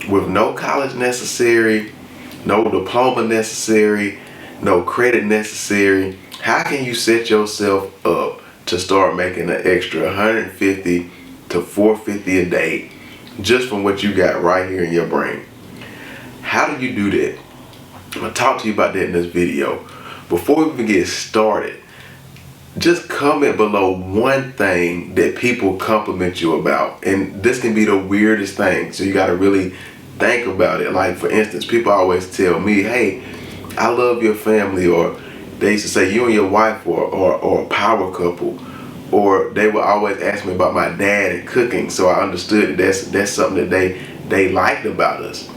with no college necessary, no diploma necessary, no credit necessary. How can you set yourself up to start making an extra 150 to 450 a day just from what you got right here in your brain? How do you do that? I'm gonna talk to you about that in this video. Before we even get started, just comment below one thing that people compliment you about. And this can be the weirdest thing, so you gotta really think about it. Like, for instance, people always tell me, hey, I love your family, or they used to say you and your wife or a power couple, or they would always ask me about my dad and cooking, so I understood that's something that they liked about us.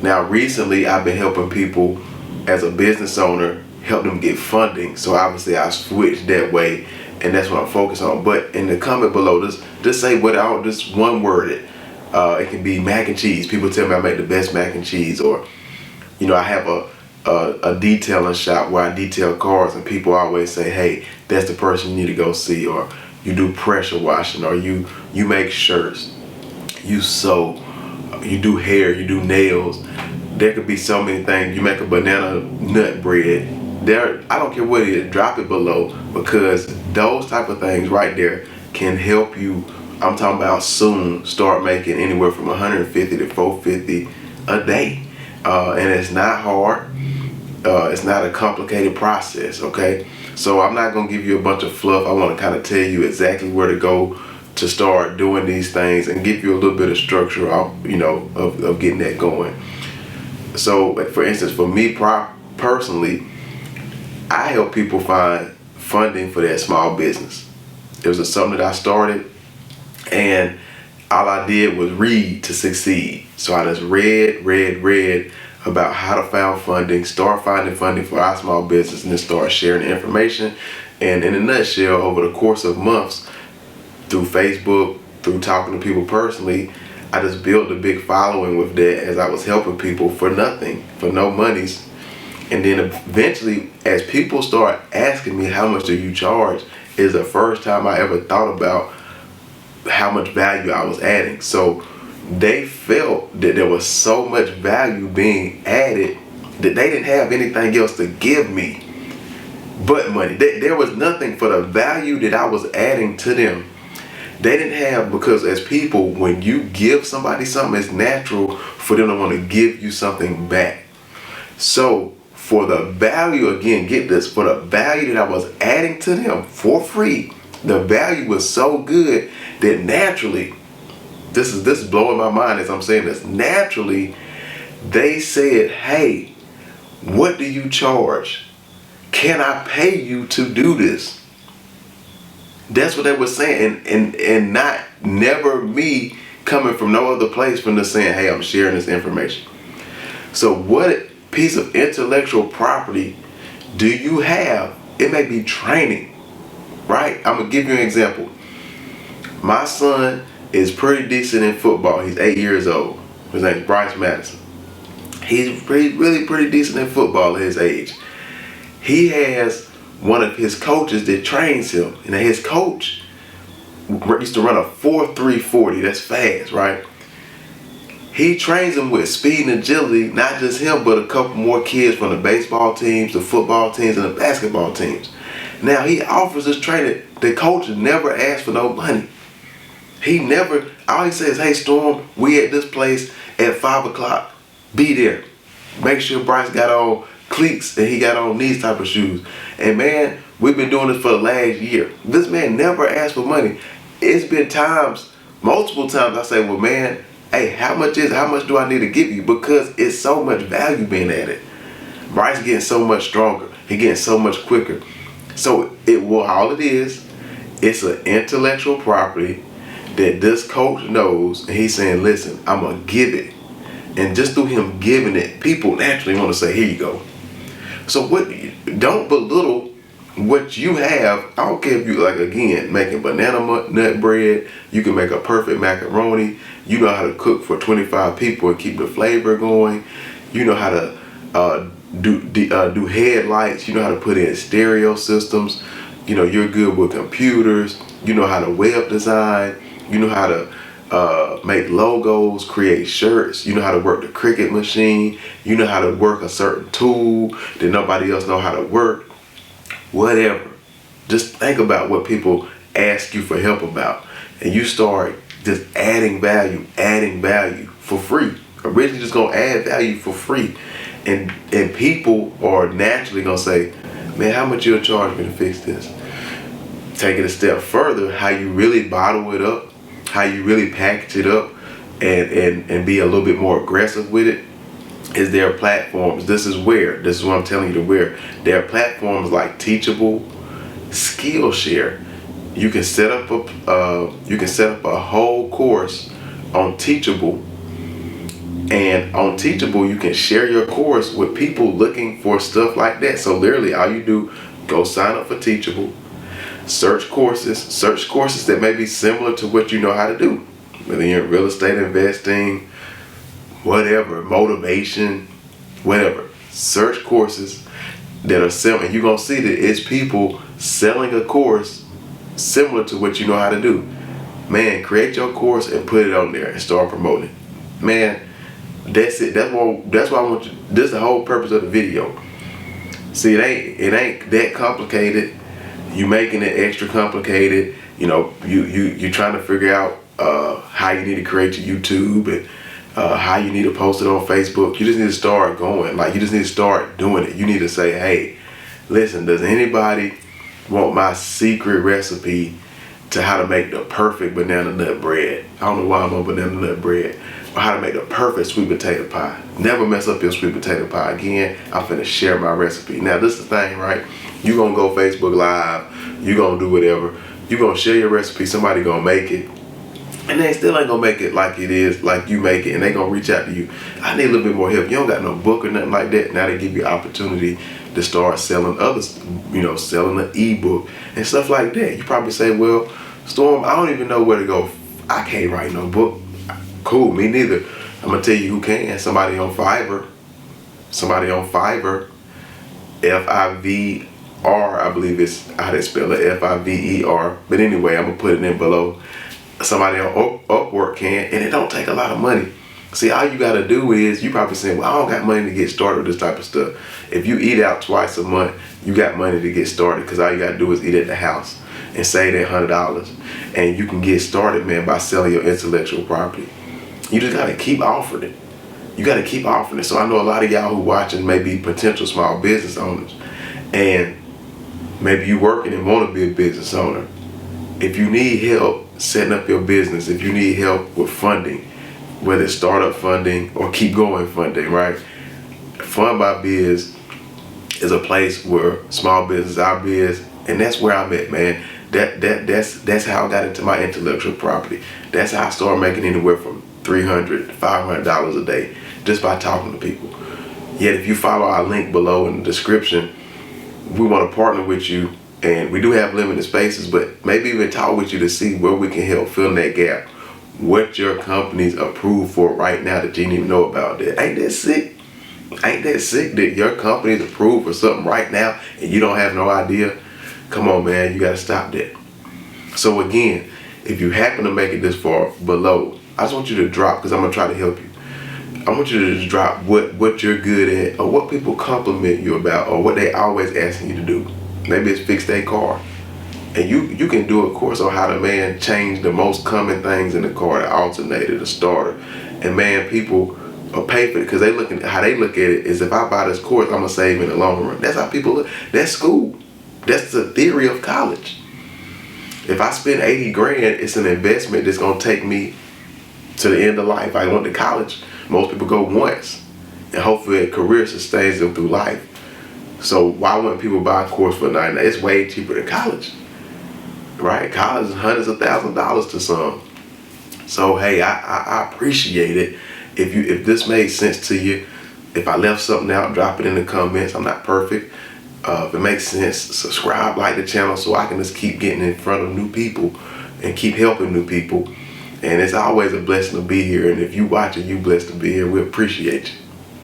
Now recently I've been helping people as a business owner, help them get funding, so obviously I switched that way, and that's what I'm focused on. But in the comment below, just say just one word. It can be mac and cheese. People tell me I make the best mac and cheese, or I have a detailing shop where I detail cars, and people always say, hey, that's the person you need to go see. Or you do pressure washing, or you make shirts, you sew, you do hair, you do nails. There could be so many things. You make a banana nut bread. I don't care what it is, drop it below, because those type of things right there can help you. I'm talking about soon start making anywhere from 150 to 450 a day, and it's not hard. It's not a complicated process, okay? So I'm not gonna give you a bunch of fluff. I want to kind of tell you exactly where to go to start doing these things, and give you a little bit of structure, of getting that going. So, for instance, for me personally, I help people find funding for their small business. It was something that I started, and all I did was read to succeed. So I just read about how to find funding, start finding funding for our small business, and then start sharing the information. And in a nutshell, over the course of months, through Facebook, through talking to people personally, I just built a big following with that, as I was helping people for nothing, for no monies. And then eventually, as people start asking me, how much do you charge, is the first time I ever thought about how much value I was adding. So they felt that there was so much value being added that they didn't have anything else to give me but money. There was nothing for the value that I was adding to them. They didn't have, because as people, when you give somebody something, it's natural for them to want to give you something back. So for the value, again, get this, for the value that I was adding to them for free, the value was so good that naturally, this is blowing my mind as I'm saying this, naturally they said, hey, what do you charge? Can I pay you to do this? That's what they were saying, and not never me coming from no other place from the saying, hey, I'm sharing this information. So what piece of intellectual property do you have? It may be training, right? I'm gonna give you an example. My son is pretty decent in football. He's 8 years old. His name is Bryce Mattison. He's really pretty decent in football at his age. He has one of his coaches that trains him, and his coach used to run a 4.340. That's fast, right? He trains him with speed and agility, not just him, but a couple more kids from the baseball teams, the football teams, and the basketball teams. Now he offers this training. The coach never asked for no money. All he says, hey Storm, we at this place at 5 o'clock. Be there. Make sure Bryce got on cleats and he got on these type of shoes. And man, we've been doing this for the last year. This man never asked for money. It's been multiple times I say, well man, hey, how much do I need to give you? Because it's so much value being added. Bryce getting so much stronger. He getting so much quicker. So all it is, it's an intellectual property that this coach knows, and he's saying, listen, I'm gonna give it. And just through him giving it, people naturally want to say, here you go. So don't belittle what you have. I don't care if you, like, again, making banana nut bread, you can make a perfect macaroni, you know how to cook for 25 people and keep the flavor going, you know how to do headlights, you know how to put in stereo systems, you're good with computers, you know how to web design, you know how to make logos, create shirts. You know how to work the Cricut machine. You know how to work a certain tool that nobody else know how to work. Whatever. Just think about what people ask you for help about, and you start just adding value for free. Originally just gonna add value for free, and people are naturally gonna say, man, how much you'll charge me to fix this? Take it a step further, how you really bottle it up, how you really package it up, and be a little bit more aggressive with it. Is there platforms? This is what I'm telling you to where. There are platforms like Teachable, Skillshare. You can set up a whole course on Teachable, and on Teachable you can share your course with people looking for stuff like that. So literally all you do, go sign up for Teachable, search courses that may be similar to what you know how to do, whether you're in real estate investing, whatever, motivation, whatever. Search courses that are similar, and you're gonna see that it's people selling a course similar to what you know how to do. Man, create your course and put it on there and start promoting it. Man, that's it. That's why I want you. This is the whole purpose of the video. See, it ain't that complicated. You making it extra complicated. You know, you trying to figure out how you need to create your YouTube and how you need to post it on Facebook. You just need to start going. Like, you just need to start doing it. You need to say, hey, listen, does anybody want my secret recipe to how to make the perfect banana nut bread? I don't know why I'm on banana nut bread. Or how to make the perfect sweet potato pie. Never mess up your sweet potato pie again. I'm finna share my recipe. Now, this is the thing, right? You gonna go Facebook Live. You gonna do whatever. You gonna share your recipe. Somebody gonna make it. And they still ain't gonna make it like it is, like you make it. And they gonna reach out to you. I need a little bit more help. You don't got no book or nothing like that. Now they give you opportunity to start selling others, selling an ebook and stuff like that. You probably say, well, Storm, I don't even know where to go. I can't write no book. Cool, me neither. I'm gonna tell you who can. Somebody on Fiverr. Fiverr, I believe it's how they spell it, Fiver. But anyway, I'm gonna put it in below. Somebody on Upwork can, and it don't take a lot of money. See, all you gotta do is, you probably saying, well, I don't got money to get started with this type of stuff. If you eat out twice a month, you got money to get started, because all you gotta do is eat at the house and save that $100. And you can get started, man, by selling your intellectual property. You just gotta keep offering it. You gotta keep offering it. So I know a lot of y'all who watching may be potential small business owners, and maybe you working and want to be a business owner. If you need help setting up your business, if you need help with funding, whether it's startup funding or keep going funding, right? Fund by Biz is a place where small business our biz, and that's where I'm at, man. That's how I got into my intellectual property. That's how I started making anywhere from $300 to $500 a day just by talking to people. Yet if you follow our link below in the description, we want to partner with you, and we do have limited spaces, but maybe even talk with you to see where we can help fill that gap. What your company's approved for right now that you didn't even know about. That ain't that sick? Ain't that sick that your company's approved for something right now and you don't have no idea? Come on, man, you gotta stop that. So again, if you happen to make it this far below, I just want you to drop, because I'm gonna try to help you. I want you to just drop what you're good at, or what people compliment you about, or what they always asking you to do. Maybe it's fix their car. And you can do a course on how to, man, change the most common things in the car, the alternator, the starter. And man, people will pay for it, because how they look at it is, if I buy this course, I'm gonna save in the long run. That's how people look. That's school. That's the theory of college. If I spend 80 grand, it's an investment that's gonna take me to the end of life. I went to college. Most people go once, and hopefully a career sustains them through life. So why wouldn't people buy a course for $99? It's way cheaper than college, right? College is hundreds of thousands of dollars to some. So hey, I appreciate it. If this made sense to you, if I left something out, drop it in the comments. I'm not perfect. If it makes sense, subscribe, like the channel, so I can just keep getting in front of new people and keep helping new people. And it's always a blessing to be here. And if you watching, you blessed to be here. We appreciate you.